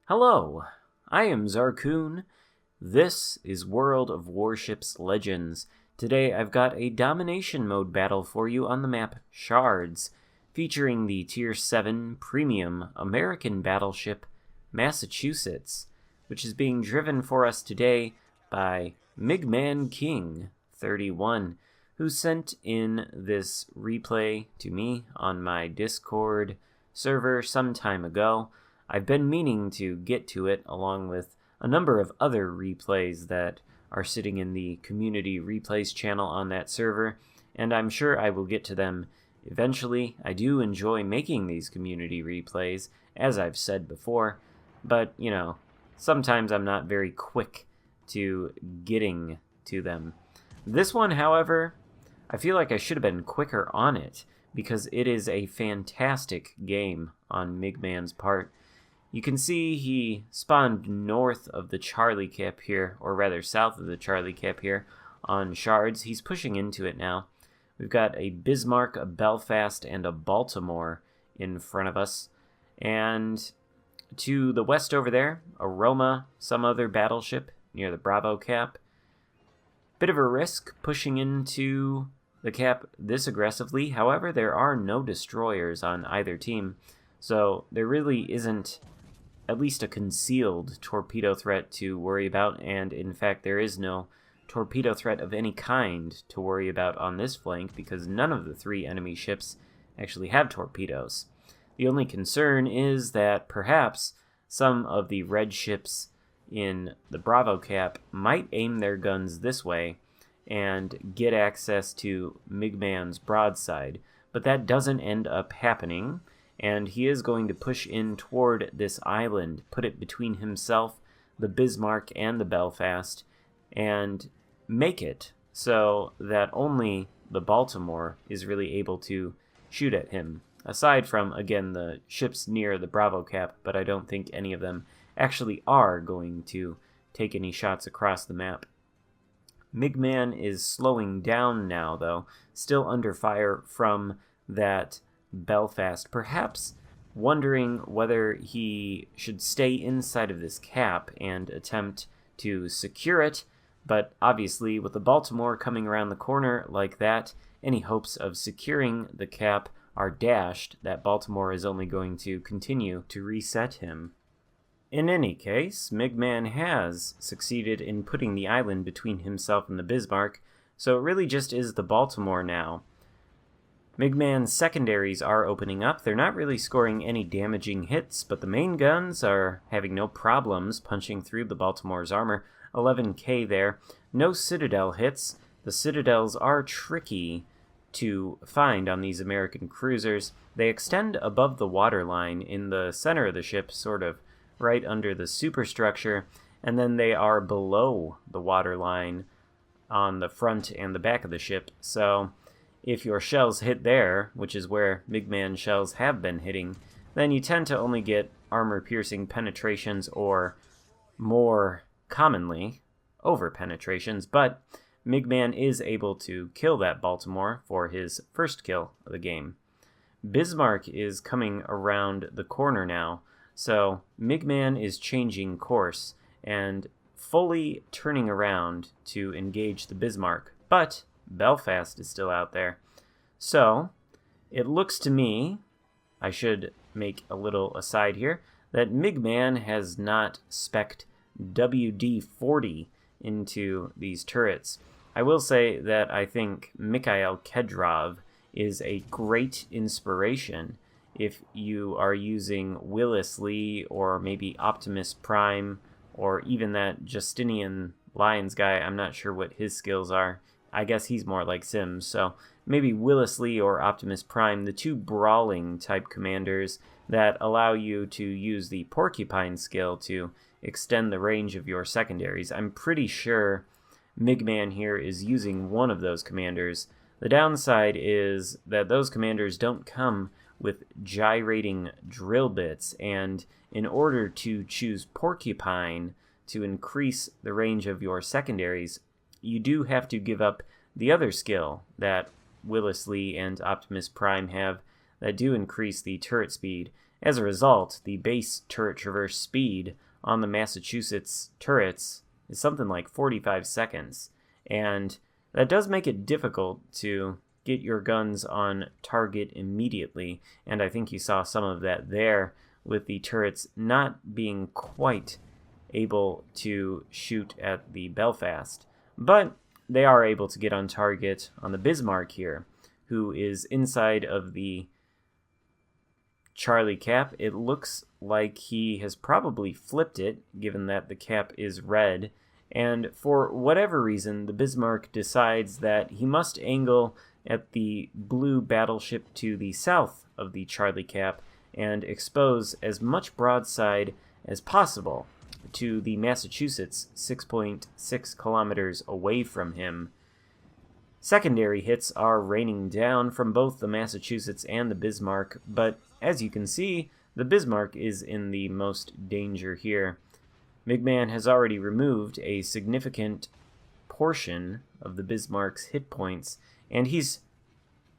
Hello, I am Xarkun. This is World of Warships Legends. Today I've got a domination mode battle for you on the map Shards, featuring the Tier 7 Premium American battleship Massachusetts, which is being driven for us today by MigmanKing 31, who sent in this replay to me on my Discord server some time ago. I've been meaning to get to it along with a number of other replays that are sitting in the community replays channel on that server, and I'm sure I will get to them eventually. I do enjoy making these community replays, as I've said before, but, sometimes I'm not very quick to getting to them. This one, however, I feel like I should have been quicker on it, because it is a fantastic game on Migman's part. You can see he spawned north of the Charlie Cap here, or rather south of the Charlie Cap here on Shards. He's pushing into it now. We've got a Bismarck, a Belfast, and a Baltimore in front of us. And to the west over there, a Roma, some other battleship near the Bravo Cap. Bit of a risk pushing into the cap this aggressively. However, there are no destroyers on either team, so there really isn't at least a concealed torpedo threat to worry about, and in fact there is no torpedo threat of any kind to worry about on this flank because none of the three enemy ships actually have torpedoes. The only concern is that perhaps some of the red ships in the Bravo Cap might aim their guns this way and get access to Migman's broadside, but that doesn't end up happening. And he is going to push in toward this island, put it between himself, the Bismarck, and the Belfast, and make it so that only the Baltimore is really able to shoot at him. Aside from, again, the ships near the Bravo Cap, but I don't think any of them actually are going to take any shots across the map. Migman is slowing down now, though, still under fire from that Belfast, perhaps wondering whether he should stay inside of this cap and attempt to secure it, but obviously with the Baltimore coming around the corner like that, any hopes of securing the cap are dashed. That Baltimore is only going to continue to reset him. In any case, Migman has succeeded in putting the island between himself and the Bismarck, so it really just is the Baltimore now. Migman's secondaries are opening up. They're not really scoring any damaging hits, but the main guns are having no problems punching through the Baltimore's armor. 11k there. No Citadel hits. The Citadels are tricky to find on these American cruisers. They extend above the waterline in the center of the ship, sort of right under the superstructure, and then they are below the waterline on the front and the back of the ship. So if your shells hit there, which is where Migman shells have been hitting, then you tend to only get armor-piercing penetrations or, more commonly, over-penetrations, but Migman is able to kill that Baltimore for his first kill of the game. Bismarck is coming around the corner now, so Migman is changing course and fully turning around to engage the Bismarck, but Belfast is still out there. So, it looks to me, I should make a little aside here, that Migman has not spec'd WD-40 into these turrets. I will say that I think Mikhail Kedrov is a great inspiration if you are using Willis Lee or maybe Optimus Prime or even that Justinian Lions guy. I'm not sure what his skills are. I guess he's more like Sims, so maybe Willis Lee or Optimus Prime, the two Brawling type commanders that allow you to use the Porcupine skill to extend the range of your secondaries. I'm pretty sure Migman here is using one of those commanders. The downside is that those commanders don't come with gyrating drill bits, and in order to choose Porcupine to increase the range of your secondaries, you do have to give up the other skill that Willis Lee and Optimus Prime have that do increase the turret speed, As a result, the base turret traverse speed on the Massachusetts turrets is something like 45 seconds, and that does make it difficult to get your guns on target immediately, and I think you saw some of that there with the turrets not being quite able to shoot at the Belfast. But they are able to get on target on the Bismarck here, who is inside of the Charlie cap. It looks like he has probably flipped it, given that the cap is red, and for whatever reason, the Bismarck decides that he must angle at the blue battleship to the south of the Charlie cap and expose as much broadside as possible to the Massachusetts 6.6 kilometers away from him. Secondary hits are raining down from both the Massachusetts and the Bismarck, but as you can see, the Bismarck is in the most danger here. MigMan has already removed a significant portion of the Bismarck's hit points, and he's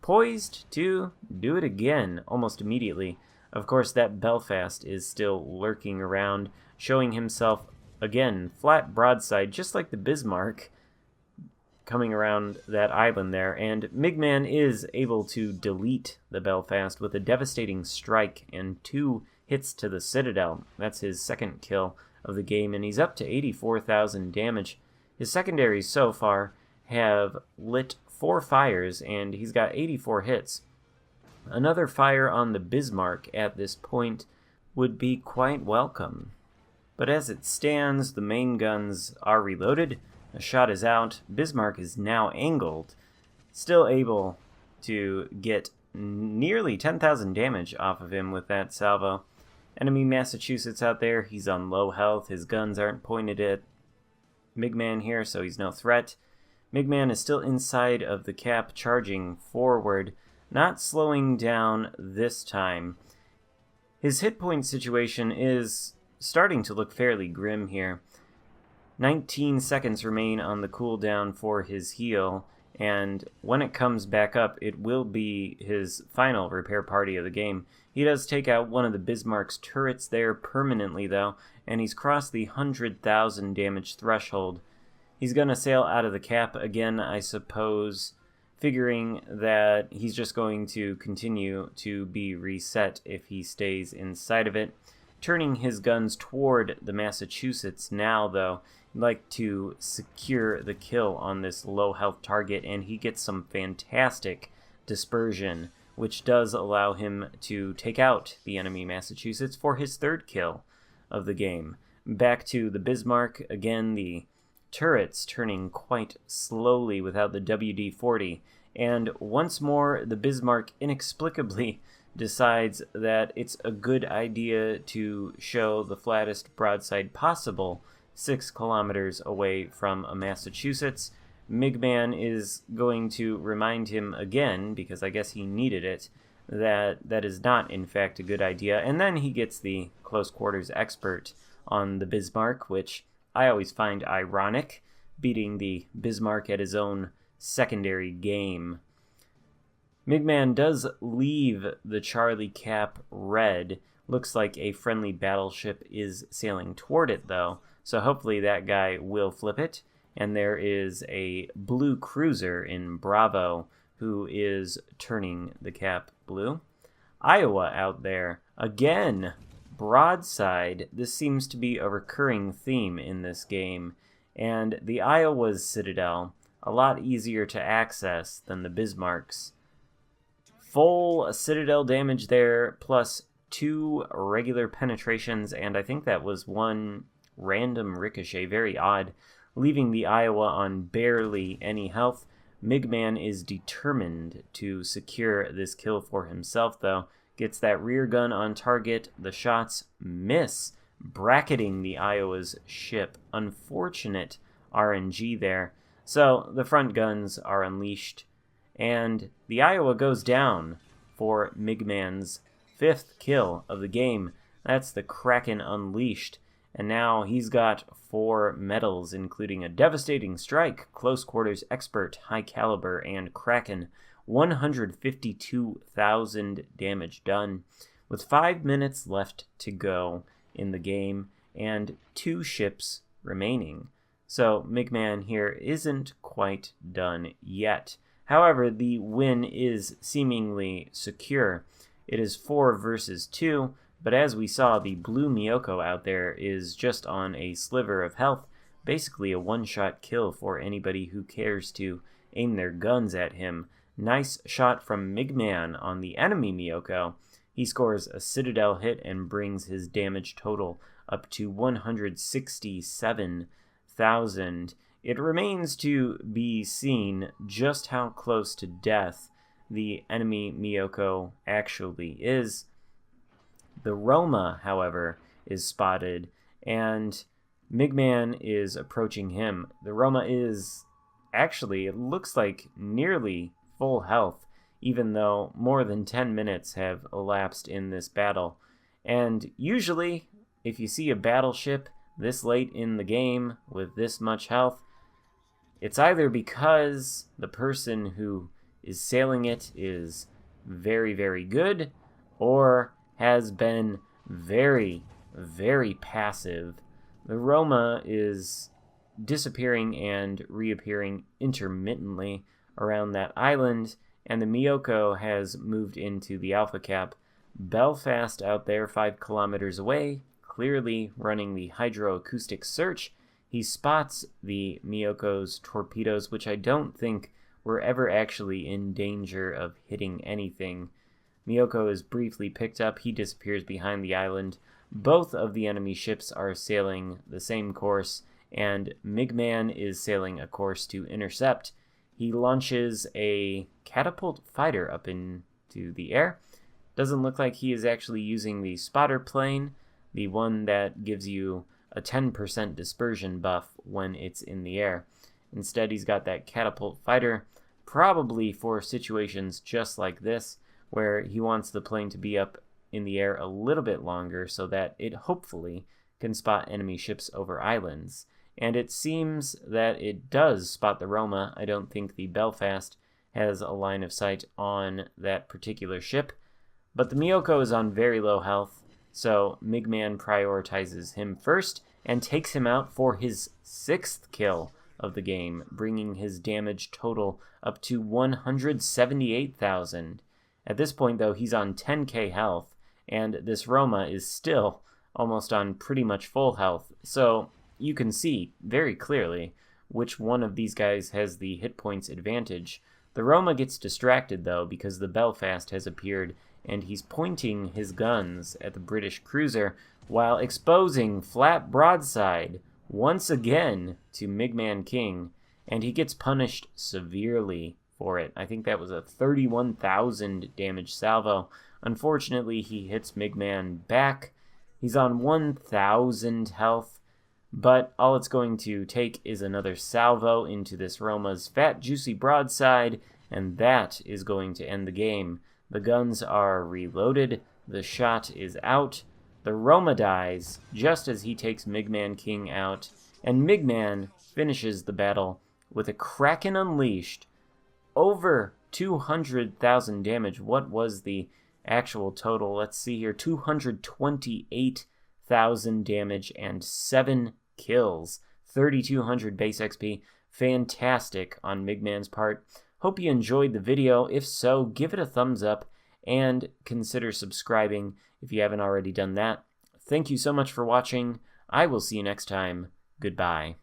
poised to do it again almost immediately. Of course, that Belfast is still lurking around, showing himself again flat broadside, just like the Bismarck, coming around that island there, and MigMan is able to delete the Belfast with a devastating strike and 2 hits to the Citadel. That's his second kill of the game, and he's up to 84,000 damage. His secondaries so far have lit 4 fires, and he's got 84 hits. Another fire on the Bismarck at this point would be quite welcome. But as it stands, the main guns are reloaded. A shot is out. Bismarck is now angled, still able to get nearly 10,000 damage off of him with that salvo. Enemy Massachusetts out there, he's on low health. His guns aren't pointed at MigMan here, so he's no threat. MigMan is still inside of the cap, charging forward, not slowing down this time. His hit point situation is starting to look fairly grim here. 19 seconds remain on the cooldown for his heal, and when it comes back up, it will be his final repair party of the game. He does take out one of the Bismarck's turrets there permanently, though, and he's crossed the 100,000 damage threshold. He's going to sail out of the cap again, I suppose, figuring that he's just going to continue to be reset if he stays inside of it. Turning his guns toward the Massachusetts now, though, he'd like to secure the kill on this low health target, and he gets some fantastic dispersion, which does allow him to take out the enemy Massachusetts for his third kill of the game. Back to the Bismarck, again the turrets turning quite slowly without the WD-40, and once more the Bismarck inexplicably decides that it's a good idea to show the flattest broadside possible 6 kilometers away from a Massachusetts. MigMan is going to remind him again, because I guess he needed it, that that is not in fact a good idea, and then he gets the close quarters expert on the Bismarck, which I always find ironic, beating the Bismarck at his own secondary game. MigMan does leave the Charlie cap red. Looks like a friendly battleship is sailing toward it, though, so hopefully that guy will flip it. And there is a blue cruiser in Bravo who is turning the cap blue. Iowa out there, again, broadside. This seems to be a recurring theme in this game, and the Iowa's Citadel, a lot easier to access than the Bismarck's. Full Citadel damage there, plus 2 regular penetrations, and I think that was 1 random ricochet, very odd, leaving the Iowa on barely any health. MigMan is determined to secure this kill for himself, though. Gets that rear gun on target. The shots miss, bracketing the Iowa's ship. Unfortunate RNG there. So the front guns are unleashed, and the Iowa goes down for MigMan's 5th kill of the game. That's the Kraken unleashed. And now he's got 4 medals, including a devastating strike, close quarters expert, high caliber, and Kraken. 152,000 damage done. with 5 minutes left to go in the game and 2 ships remaining. So MigMan here isn't quite done yet. However, the win is seemingly secure. It is 4 versus 2, but as we saw, the blue Miyoko out there is just on a sliver of health, basically a one-shot kill for anybody who cares to aim their guns at him. Nice shot from MigMan on the enemy Miyoko. He scores a Citadel hit and brings his damage total up to 167,000. It remains to be seen just how close to death the enemy Miyoko actually is. The Roma, however, is spotted, and MigMan is approaching him. The Roma is actually, it looks like, nearly full health, even though more than 10 minutes have elapsed in this battle. And usually, if you see a battleship this late in the game with this much health, it's either because the person who is sailing it is very, very good, or has been very, very passive. The Roma is disappearing and reappearing intermittently around that island, and the Miyoko has moved into the Alpha Cap. Belfast out there 5 kilometers away, clearly running the hydroacoustic search. He spots the Miyoko's torpedoes, which I don't think were ever actually in danger of hitting anything. Miyoko is briefly picked up. He disappears behind the island. Both of the enemy ships are sailing the same course, and MigMan is sailing a course to intercept. He launches a catapult fighter up into the air. Doesn't look like he is actually using the spotter plane, the one that gives you a 10% dispersion buff when it's in the air. Instead, he's got that catapult fighter, probably for situations just like this, where he wants the plane to be up in the air a little bit longer so that it hopefully can spot enemy ships over islands. And it seems that it does spot the Roma. I don't think the Belfast has a line of sight on that particular ship. But the Miyoko is on very low health, so MigMan prioritizes him first and takes him out for his 6th kill of the game, bringing his damage total up to 178,000. At this point, though, he's on 10k health, and this Roma is still almost on pretty much full health, so you can see very clearly which one of these guys has the hit points advantage. The Roma gets distracted, though, because the Belfast has appeared, and he's pointing his guns at the British cruiser while exposing flat broadside once again to MigmanKing, and he gets punished severely for it. I think that was a 31,000 damage salvo. Unfortunately, he hits MigMan back. He's on 1,000 health, but all it's going to take is another salvo into this Roma's fat, juicy broadside, and that is going to end the game. The guns are reloaded, the shot is out, the Roma dies just as he takes MigmanKing out, and MigMan finishes the battle with a Kraken unleashed. Over 200,000 damage. What was the actual total? Let's see here. 228,000 damage and 7 kills. 3,200 base XP. Fantastic on MigMan's part. Hope you enjoyed the video. If so, give it a thumbs up and consider subscribing if you haven't already done that. Thank you so much for watching. I will see you next time. Goodbye.